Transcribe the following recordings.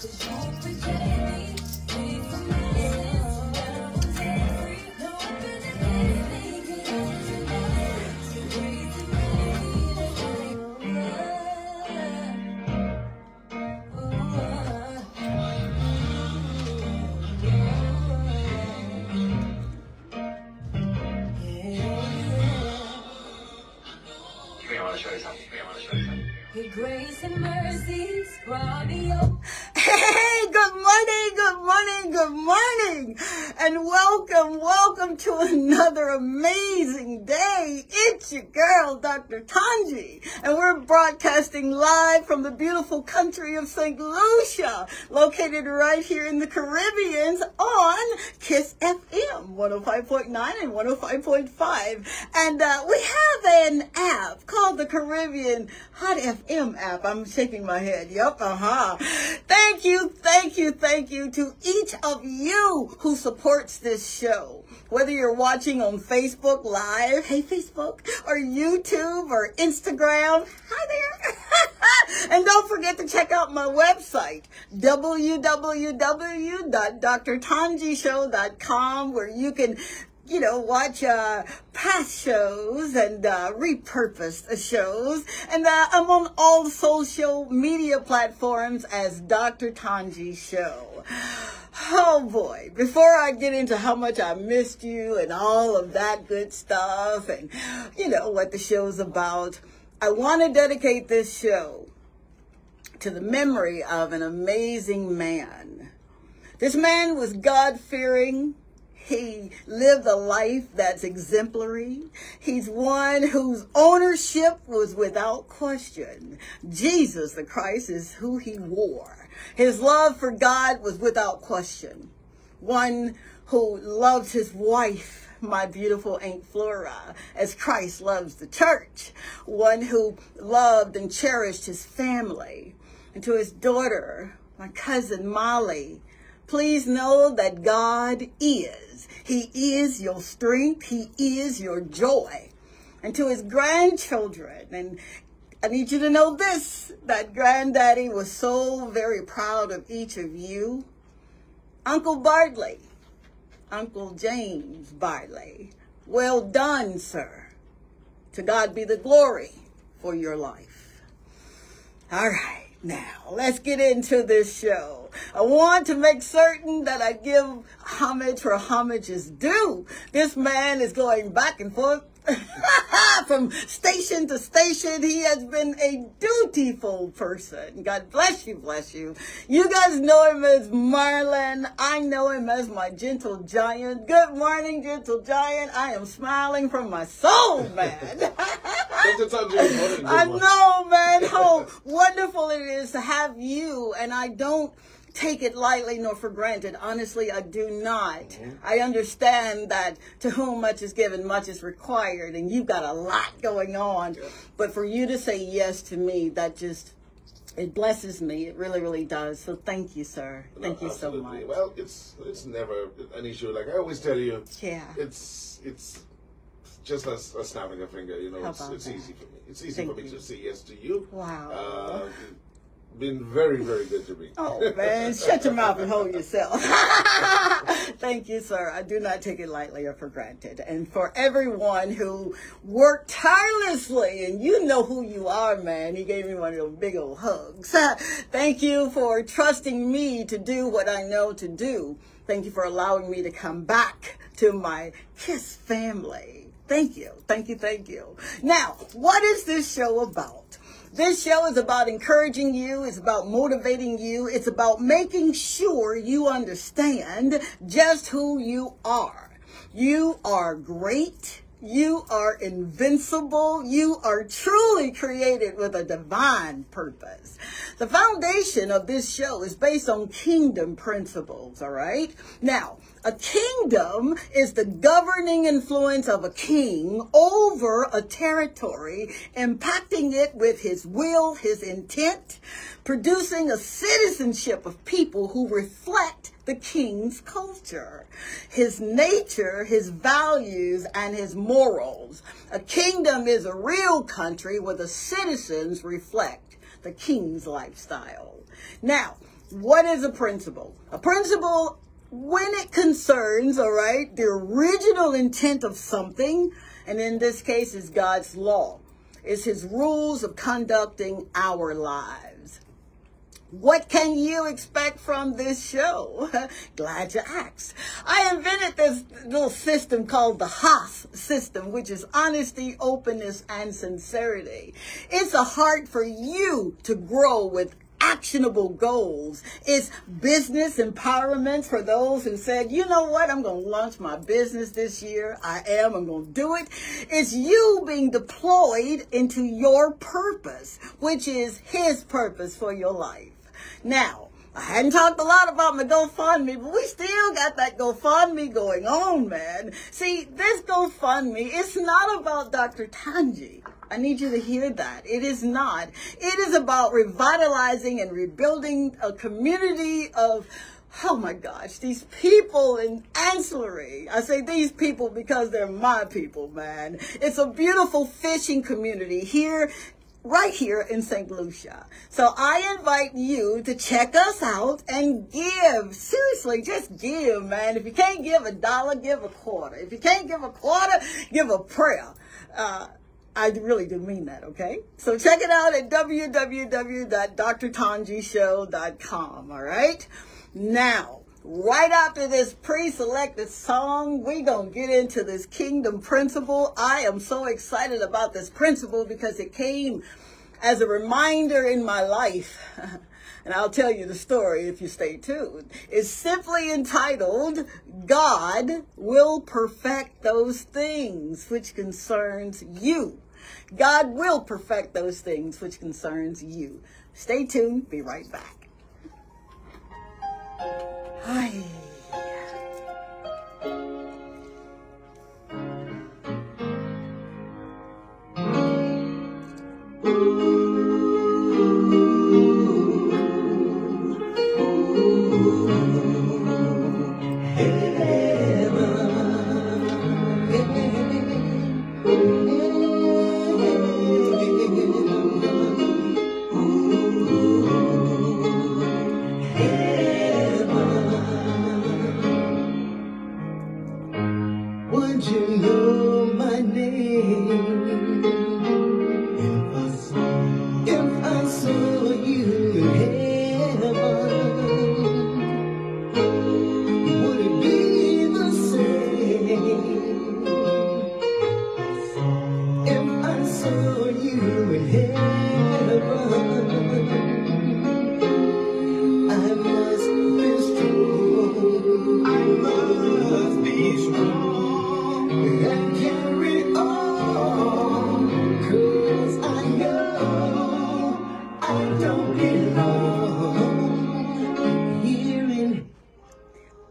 Your grace and mercies brought me up. Hey, good morning, good morning, good morning, and welcome to another amazing day. It's your girl, Dr. Tongie, and we're broadcasting live from the beautiful country of St. Lucia, located right here in the Caribbean on KISS FM 105.9 and 105.5, and we have an app called the Caribbean Hot FM app. I'm shaking my head. Yep, Thank you to each of you who supports this show. Whether you're watching on Facebook Live, hey Facebook, or YouTube or Instagram, hi there. And don't forget to check out my website, www.drtongieshow.com, where you can watch past shows and repurposed shows. And I'm on all social media platforms as Dr. Tongie Show. Oh boy, before I get into how much I missed you and all of that good stuff and what the show's about, I want to dedicate this show to the memory of an amazing man. This man was God-fearing. He lived a life that's exemplary. He's one whose ownership was without question. Jesus the Christ is who he wore. His love for God was without question. One who loved his wife, my beautiful Aunt Flora, as Christ loves the church. One who loved and cherished his family. And to his daughter, my cousin Molly, please know that God is. He is your strength. He is your joy. And to his grandchildren, and I need you to know this, that Granddaddy was so very proud of each of you. Uncle Bartley, Uncle James Bartley, well done, sir. To God be the glory for your life. All right. Now, let's get into this show. I want to make certain that I give homage where homage is due. This man is going back and forth from station to station. He has been a dutiful person. God bless you, bless you. You guys know him as Marlon. I know him as my gentle giant. Good morning, gentle giant. I am smiling from my soul, man. I know, man, how wonderful it is to have you, and I don't take it lightly nor for granted. Honestly, I do not. I understand that to whom much is given, much is required, and you've got a lot going on. But for you to say yes to me, that just, it blesses me. It really, really does. So thank you, sir. Thank you so much. Well, it's never an issue. Like I always tell you, it's just a snapping a finger, it's easy for me. It's easy for me to say yes to you. Wow. Been very, very good to me. Oh, man, shut your mouth and hold yourself. Thank you, sir. I do not take it lightly or for granted. And for everyone who worked tirelessly, and you know who you are, man. He gave me one of those big old hugs. Thank you for trusting me to do what I know to do. Thank you for allowing me to come back to my KISS family. Thank you. Thank you. Thank you. Now, what is this show about? This show is about encouraging you. It's about motivating you. It's about making sure you understand just who you are. You are great. You are invincible. You are truly created with a divine purpose. The foundation of this show is based on kingdom principles, all right? Now, a kingdom is the governing influence of a king over a territory, impacting it with his will, his intent, producing a citizenship of people who reflect the king's culture, his nature, his values, and his morals. A kingdom is a real country where the citizens reflect the king's lifestyle. Now, what is a principle? A principle, when it concerns, all right, the original intent of something, and in this case is God's law, is his rules of conducting our lives. What can you expect from this show? Glad you asked. I invented this little system called the HOS system, which is honesty, openness, and sincerity. It's a heart for you to grow with actionable goals. It's business empowerment for those who said, you know what, I'm going to launch my business this year. I'm going to do it. It's you being deployed into your purpose, which is his purpose for your life. Now, I hadn't talked a lot about my GoFundMe, but we still got that GoFundMe going on, man. See, this GoFundMe, it's not about Dr. Tongie. I need you to hear that. It is not. It is about revitalizing and rebuilding a community of, oh my gosh, these people in ancillary. I say these people because they're my people, man. It's a beautiful fishing community here, right here in St. Lucia. So I invite you to check us out and give. Seriously, just give, man. If you can't give $1, give a quarter. If you can't give a quarter, give a prayer. I really do mean that, okay? So check it out at www.drtongieshow.com, all right? Now, right after this pre-selected song, we're going to get into this kingdom principle. I am so excited about this principle because it came as a reminder in my life. And I'll tell you the story if you stay tuned. It's simply entitled, God Will Perfect Those Things Which Concerns You. God will perfect those things which concerns you. Stay tuned. Be right back. Hi.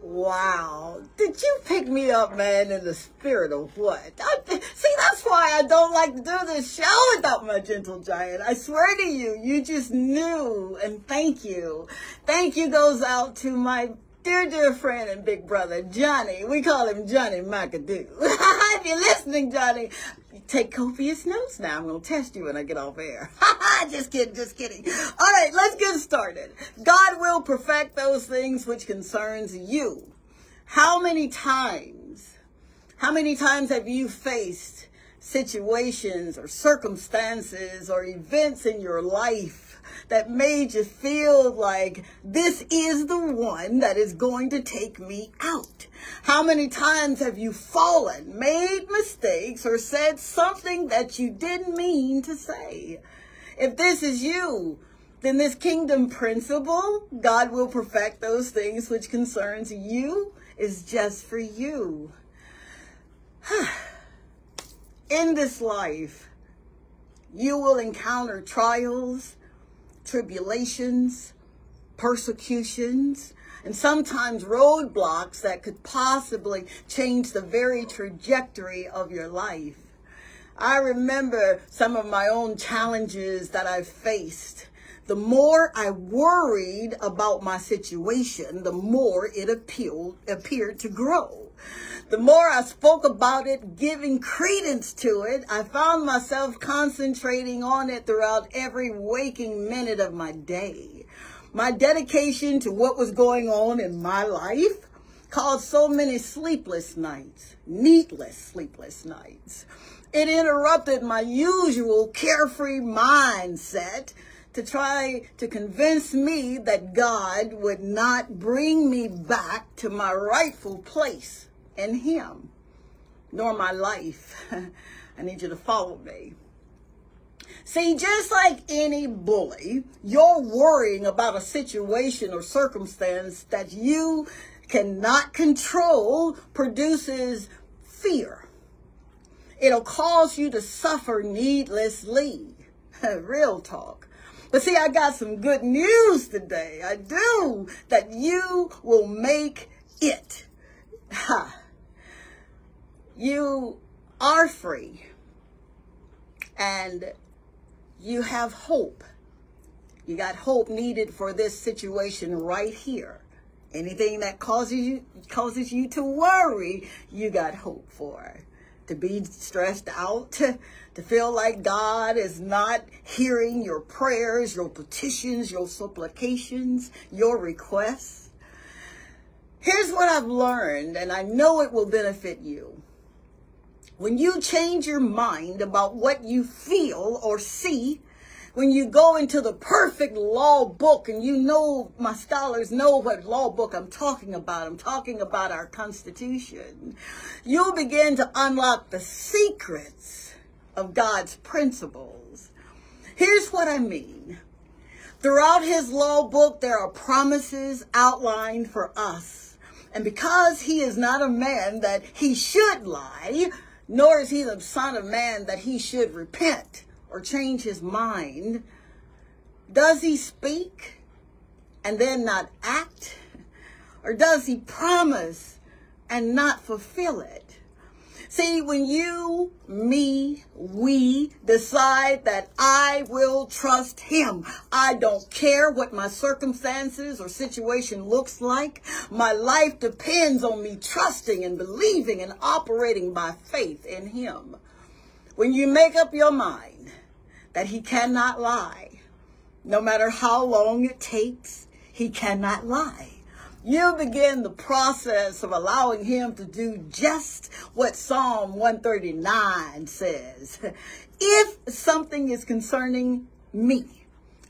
Wow. Did you pick me up, man, in the spirit of what? See, that's why I don't like to do this show without my gentle giant. I swear to you, you just knew. And thank you. Thank you goes out to my dear friend and big brother, Johnny. We call him Johnny McAdoo. If you're listening, Johnny, take copious notes now. I'm going to test you when I get off air. Just kidding. All right, let's get started. God will perfect those things which concerns you. How many times have you faced situations or circumstances or events in your life that made you feel like this is the one that is going to take me out? How many times have you fallen, made mistakes, or said something that you didn't mean to say? If this is you, then this kingdom principle, God will perfect those things which concerns you, is just for you. In this life, you will encounter trials, tribulations, persecutions, and sometimes roadblocks that could possibly change the very trajectory of your life. I remember some of my own challenges that I faced. The more I worried about my situation, the more it appeared to grow. The more I spoke about it, giving credence to it, I found myself concentrating on it throughout every waking minute of my day. My dedication to what was going on in my life caused so many sleepless nights, needless sleepless nights. It interrupted my usual carefree mindset to try to convince me that God would not bring me back to my rightful place in Him, nor my life. I need you to follow me. See, just like any bully, you're worrying about a situation or circumstance that you cannot control produces fear. It'll cause you to suffer needlessly. Real talk. But see, I got some good news today. I do. That you will make it. Ha. You are free. And you have hope. You got hope needed for this situation right here. Anything that causes you to worry, you got hope for. To be stressed out, to feel like God is not hearing your prayers, your petitions, your supplications, your requests. Here's what I've learned, and I know it will benefit you. When you change your mind about what you feel or see, when you go into the perfect law book, and you know, my scholars know what law book I'm talking about. I'm talking about our Constitution. You'll begin to unlock the secrets of God's principles. Here's what I mean. Throughout His law book, there are promises outlined for us. And because He is not a man that He should lie, nor is He the Son of Man that He should repent or change His mind, does He speak and then not act? Or does He promise and not fulfill it? See, when you, me, we decide that I will trust Him, I don't care what my circumstances or situation looks like. My life depends on me trusting and believing and operating by faith in Him. When you make up your mind that He cannot lie, no matter how long it takes, He cannot lie. You begin the process of allowing Him to do just what Psalm 139 says. If something is concerning me,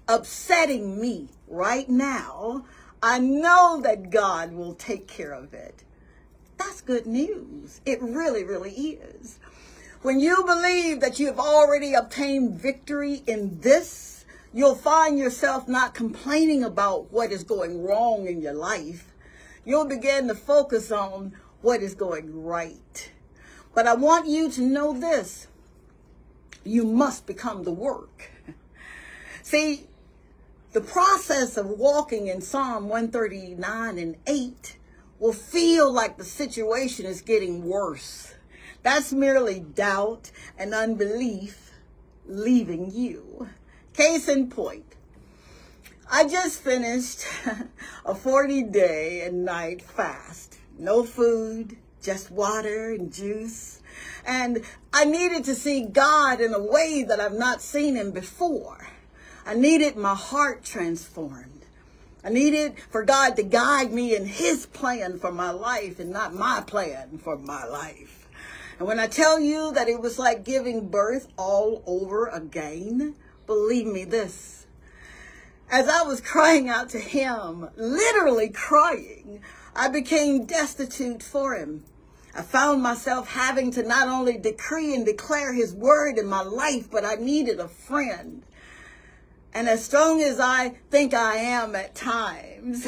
upsetting me right now, I know that God will take care of it. That's good news. It really, really is. When you believe that you have already obtained victory in this, you'll find yourself not complaining about what is going wrong in your life. You'll begin to focus on what is going right. But I want you to know this. You must become the work. See, the process of walking in Psalm 139 and 8 will feel like the situation is getting worse. That's merely doubt and unbelief leaving you. Case in point, I just finished a 40-day and night fast. No food, just water and juice. And I needed to see God in a way that I've not seen Him before. I needed my heart transformed. I needed for God to guide me in His plan for my life and not my plan for my life. And when I tell you that it was like giving birth all over again, believe me this. As I was crying out to Him, literally crying, I became destitute for Him. I found myself having to not only decree and declare His word in my life, but I needed a friend. And as strong as I think I am at times,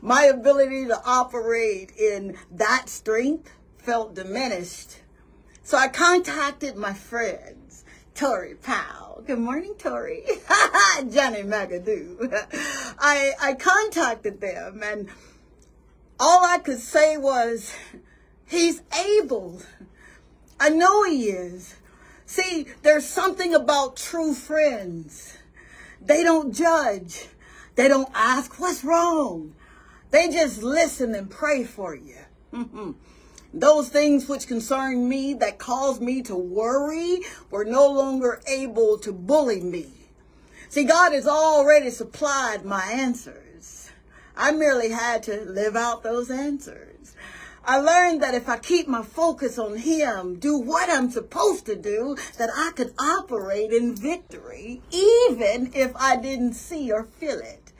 my ability to operate in that strength felt diminished. So I contacted my friends, Tori Powell. Good morning, Tori. Johnny McAdoo. I contacted them, and all I could say was, He's able. I know He is. See, there's something about true friends. They don't judge. They don't ask what's wrong. They just listen and pray for you. Those things which concern me that caused me to worry were no longer able to bully me. See, God has already supplied my answers. I merely had to live out those answers. I learned that if I keep my focus on Him, do what I'm supposed to do, that I could operate in victory, even if I didn't see or feel it.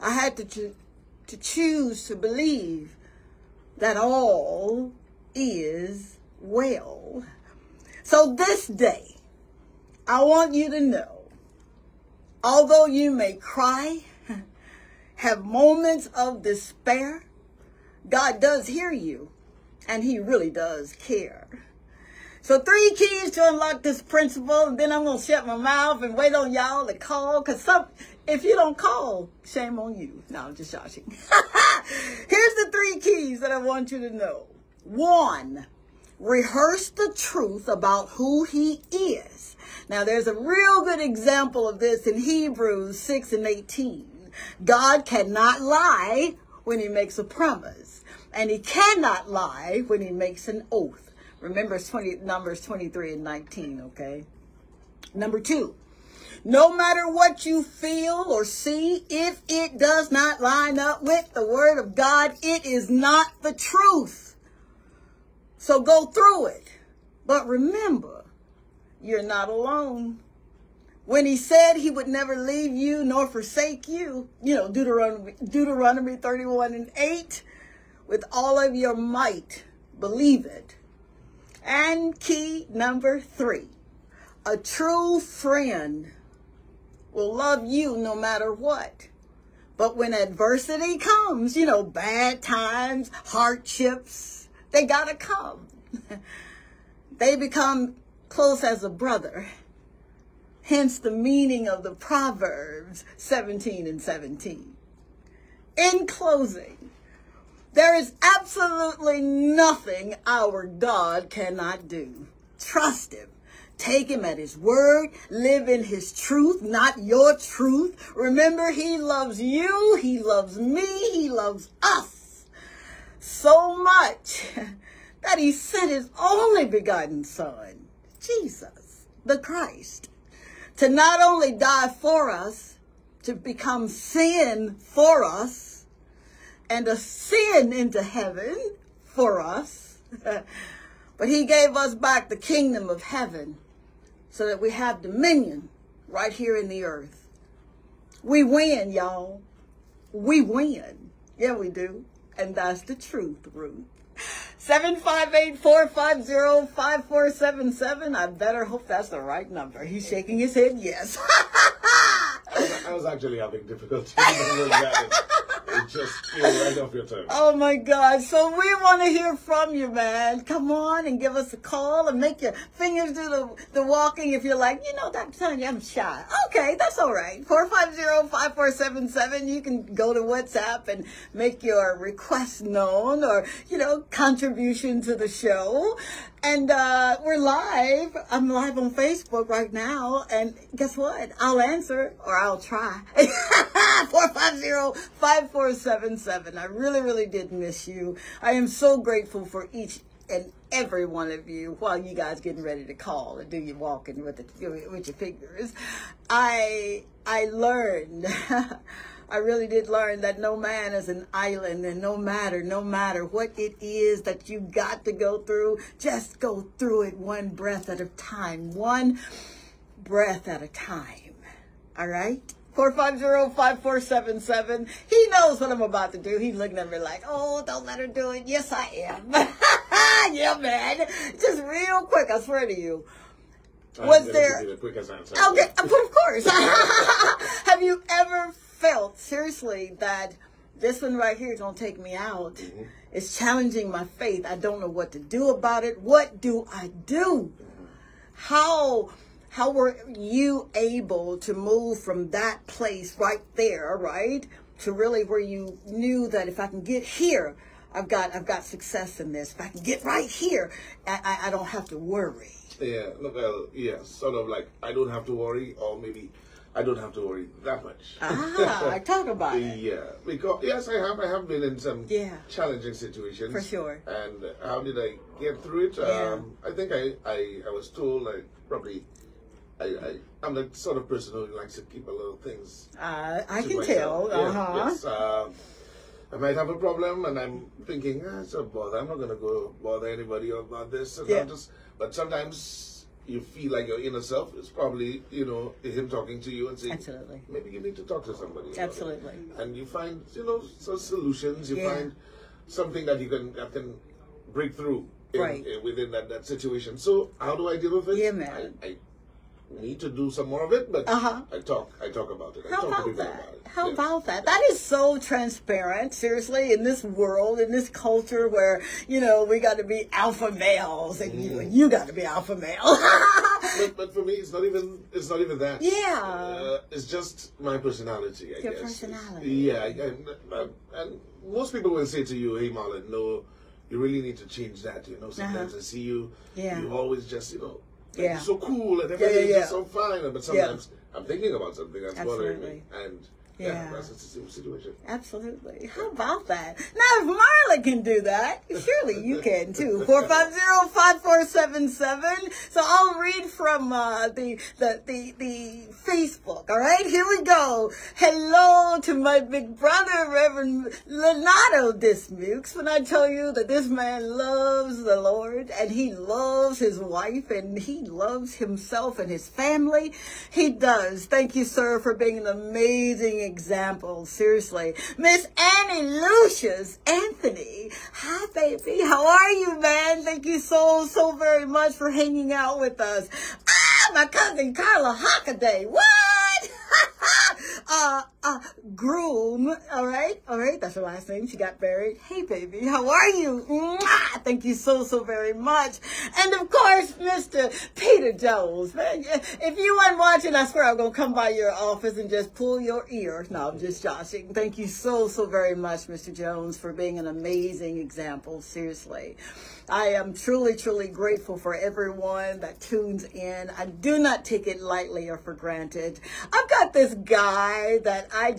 I had to choose to believe that all is well. So this day, I want you to know, although you may cry, have moments of despair, God does hear you, and He really does care. So 3 keys to unlock this principle, and then I'm going to shut my mouth and wait on y'all to call, because if you don't call, shame on you. No, I'm just joshing. Here's the 3 keys that I want you to know. 1, rehearse the truth about who He is. Now, there's a real good example of this in Hebrews 6:18. God cannot lie when He makes a promise, and He cannot lie when He makes an oath. Remember Numbers 23:19, okay? Number 2, no matter what you feel or see, if it does not line up with the Word of God, it is not the truth. So go through it. But remember, you're not alone. When He said He would never leave you nor forsake you, Deuteronomy 31:8, with all of your might, believe it. And key number 3, a true friend will love you no matter what. But when adversity comes, bad times, hardships, they gotta come. They become close as a brother. Hence the meaning of the Proverbs 17:17. In closing, there is absolutely nothing our God cannot do. Trust Him. Take Him at His word. Live in His truth, not your truth. Remember, He loves you. He loves me. He loves us so much that He sent His only begotten Son, Jesus, the Christ, to not only die for us, to become sin for us, and ascend into heaven for us, but He gave us back the kingdom of heaven so that we have dominion right here in the earth. We win, y'all. We win. Yeah, we do. And that's the truth, Ruth. 758-450-5477. I better hope that's the right number. He's shaking his head yes. I was actually having difficulty remembering that. It just flew right off your tongue. Oh my God. So we want to hear from you, man. Come on and give us a call and make your fingers do the walking if you're like, Tongie, I'm shy. Okay, that's all right. 450-5477. You can go to WhatsApp and make your request known or, contribution to the show. And we're live. I'm live on Facebook right now. And guess what? I'll answer or I'll try. 450-5477. I really, really did miss you. I am so grateful for each and every one of you while you guys getting ready to call and do your walking with your fingers. I learned, I really did learn that no man is an island, and no matter what it is that you got to go through, just go through it one breath at a time. One breath at a time. All right? 450-5477. He knows what I'm about to do. He's looking at me like, oh, don't let her do it. Yes, I am. Yeah, man. Just real quick, I swear to you. Was there... The quickest answer. Okay, of course. Have you ever felt, seriously, that this one right here is going to take me out? Mm-hmm. It's challenging my faith. I don't know what to do about it. What do I do? How were you able to move from that place right there, right, to really where you knew that if I can get here, I've got success in this. If I can get right here, I don't have to worry. Yeah, look, sort of like I don't have to worry, or maybe I don't have to worry that much. I talk about it. Yeah, because yes, I have been in some challenging situations. For sure. And how did I get through it? I think I was told like probably I'm the sort of person who likes to keep a little things. I can tell. Yes. I might have a problem, and I'm thinking, it's a bother. I'm not going to go bother anybody about this. And but sometimes you feel like your inner self is probably, him talking to you and saying, absolutely, maybe you need to talk to somebody. Absolutely. And you find, some solutions. You find something that you can break through within that situation. So how do I deal with it? Yeah, man. I need to do some more of it, but I talk about it. How about that? How about that? That is so transparent, seriously, in this world, in this culture where, we got to be alpha males and you got to be alpha male. but for me, it's not even that. Yeah. It's just my personality, I guess. Your personality. Yeah. And most people will say to you, hey, Marlon, no, you really need to change that, Sometimes I see you, you always just, you're so cool and everything's just so fine. But sometimes I'm thinking about something that's bothering me. And that's a situation. Absolutely. How about that? Now, if Marla can do that, surely you can too. 450-5477. So I'll read from the Facebook. All right, here we go. Hello to my big brother, Reverend Leonardo Dismukes. When I tell you that this man loves the Lord and he loves his wife and he loves himself and his family, he does. Thank you, sir, for being an amazing example. Seriously. Miss Annie Lucius Anthony. Hi, baby. How are you, man? Thank you so very much for hanging out with us. My cousin Carla Hockaday. What? Groom. All right. That's her last name. She got married. Hey, baby. How are you? Mwah! Thank you so very much. And of course, Mr. Peter Jones, man. If you weren't watching, I swear I'm going to come by your office and just pull your ear. No, I'm just joshing. Thank you so very much, Mr. Jones, for being an amazing example. Seriously. I am truly grateful for everyone that tunes in. I do not take it lightly or for granted. I've got this guy that I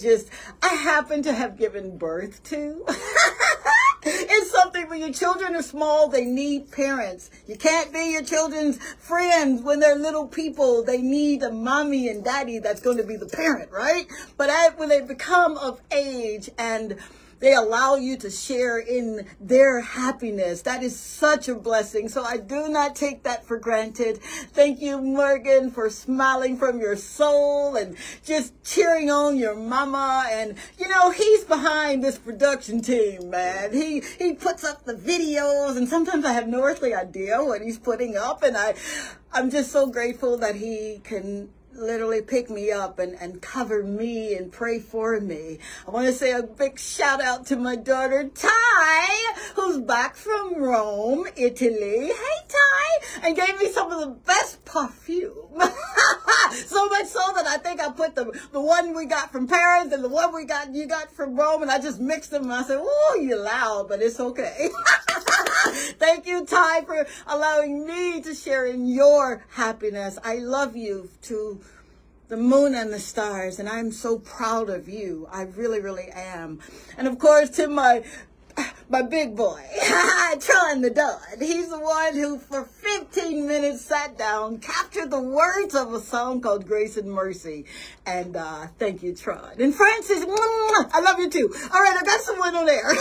happen to have given birth to. It's something when your children are small, they need parents. You can't be your children's friends when they're little people. They need a mommy and daddy that's going to be the parent, right? But when they become of age and they allow you to share in their happiness, that is such a blessing. So I do not take that for granted. Thank you, Morgan, for smiling from your soul and just cheering on your mama. And, he's behind this production team, man. He puts up the videos, and sometimes I have no earthly idea what he's putting up. And I'm just so grateful that he can literally pick me up and cover me and pray for me. I want to say a big shout out to my daughter Ty, who's back from Rome, Italy. Hey Ty, and gave me some of the best perfume. So much so that I think I put the one we got from Paris and the one you got from Rome, and I just mixed them and I said, "Oh, you're loud, but it's okay." Thank you, Ty, for allowing me to share in your happiness. I love you to the moon and the stars, and I'm so proud of you. I really am. And of course, to my big boy, Tron the Dud. He's the one who, for 15 minutes, sat down, captured the words of a song called Grace and Mercy. And thank you, Tron. And Francis, I love you too. All right, I got someone on air.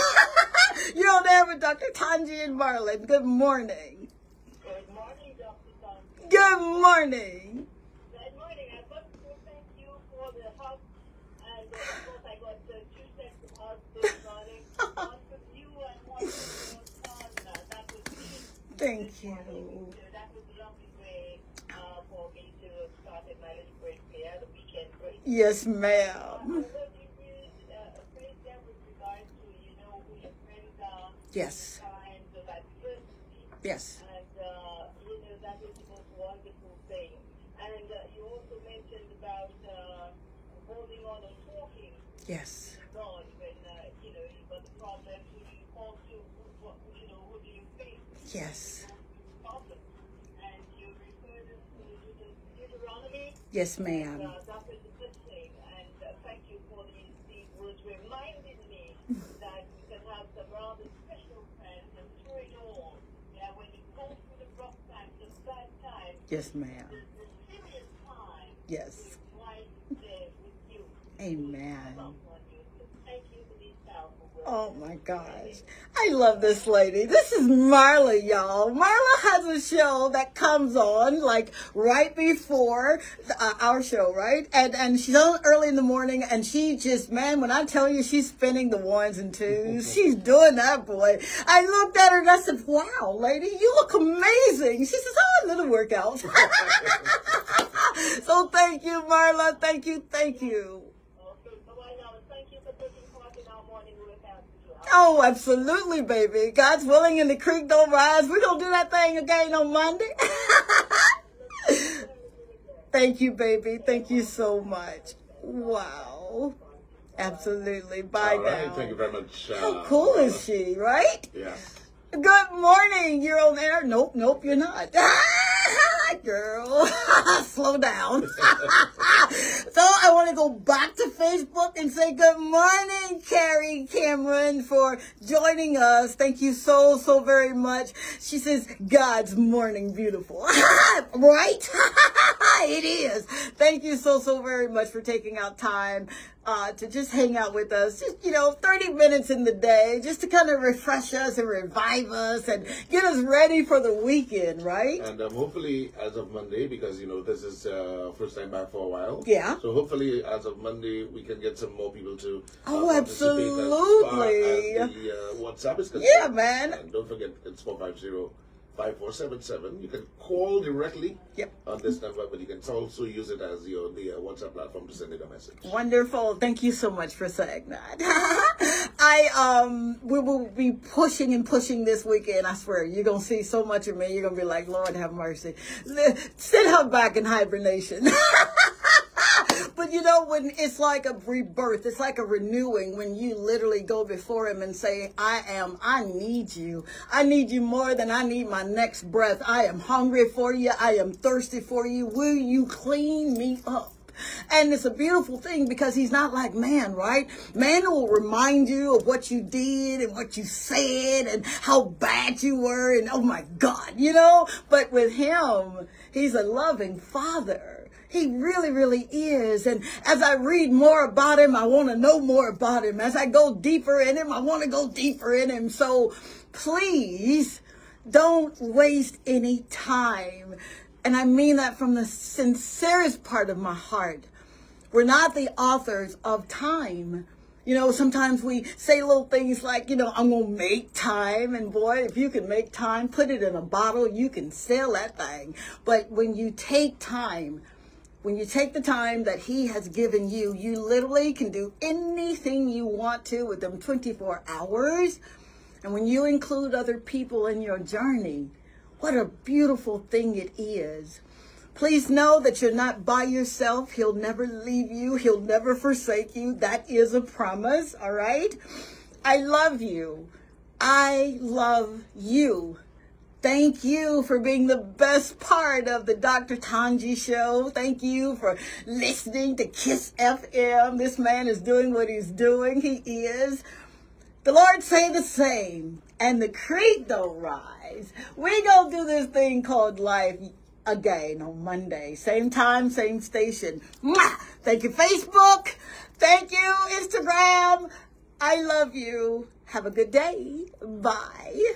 You're on air with Dr. Tongie and Marlon. Good morning. Good morning, Dr. Tongie. Good morning. Good morning. I want to thank you for the hug. And of course, I got 2 sets of hugs this morning. One for you and one for your son. That was me. Thank you. That was a lovely way for me to start my little break here, the weekend break. Yes, ma'am. Yes. Yes. And, that is the most wonderful thing. And you also mentioned about holding on and talking. Yes. God, when, you've got the problem, who do you call to? Who do you face? Yes. And you referred us to Deuteronomy. Yes, ma'am. That was a good thing. And thank you for these words reminding me that we can have some rather special friends and through it all. Yeah, when you go through the rough times, the bad times. Yes, ma'am. The serious times. Yes. Twice there with you. Amen. Thank you for these powerful words. Oh my gosh. I love this lady. This is Marla, y'all. Marla has a show that comes on like right before our show, right? And she's on early in the morning, and she just, man, when I tell you she's spinning the ones and twos, she's doing that, boy. I looked at her and I said, wow, lady, you look amazing. She says, oh, a little workout. So thank you, Marla. Thank you. Thank you. Okay, bye-bye now. Thank you for taking part in our morning workout. Oh, absolutely, baby. God's willing and the creek don't rise. We're going to do that thing again on Monday. Thank you, baby. Thank you so much. Wow. Absolutely. Bye now. Thank you very much. How cool is she, right? Yeah. Good morning. You're on air? Nope, you're not. Girl, slow down. So I want to go back to Facebook and say good morning, Carrie Cameron, for joining us. Thank you so very much. She says, God's morning beautiful. Right? It is. Thank you so very much for taking out time to just hang out with us. Just, 30 minutes in the day, just to kind of refresh us and revive us and get us ready for the weekend, right? And hopefully as of Monday, because, this is first time back for a while. Yeah. So hopefully as of Monday, we can get some more people to absolutely. As far as the WhatsApp is concerned. Yeah, man. And don't forget, it's 450-5477. You can call directly on this number, but you can also use it as the WhatsApp platform to send it a message. Wonderful. Thank you so much for saying that. We will be pushing and pushing this weekend. I swear, you're going to see so much of me. You're going to be like, Lord, have mercy. Send her back in hibernation. But when it's like a rebirth, it's like a renewing, when you literally go before him and say, I need you. I need you more than I need my next breath. I am hungry for you. I am thirsty for you. Will you clean me up? And it's a beautiful thing, because he's not like man, right? Man will remind you of what you did and what you said and how bad you were and oh my God, But with him, he's a loving father. He really is. And as I read more about him, I want to know more about him. As I go deeper in him, I want to go deeper in him. So please don't waste any time. And I mean that from the sincerest part of my heart. We're not the authors of time. Sometimes we say little things like, I'm going to make time. And boy, if you can make time, put it in a bottle, you can sell that thing. But when you take time, when you take the time that he has given you, you literally can do anything you want to with them 24 hours. And when you include other people in your journey, what a beautiful thing it is. Please know that you're not by yourself. He'll never leave you. He'll never forsake you. That is a promise, all right? I love you. I love you. Thank you for being the best part of the Dr. Tongie show. Thank you for listening to Kiss FM. This man is doing what he's doing. He is. The Lord say the same, and the creek don't rise. We gonna do this thing called life again on Monday. Same time, same station. Mwah! Thank you, Facebook. Thank you, Instagram. I love you. Have a good day. Bye.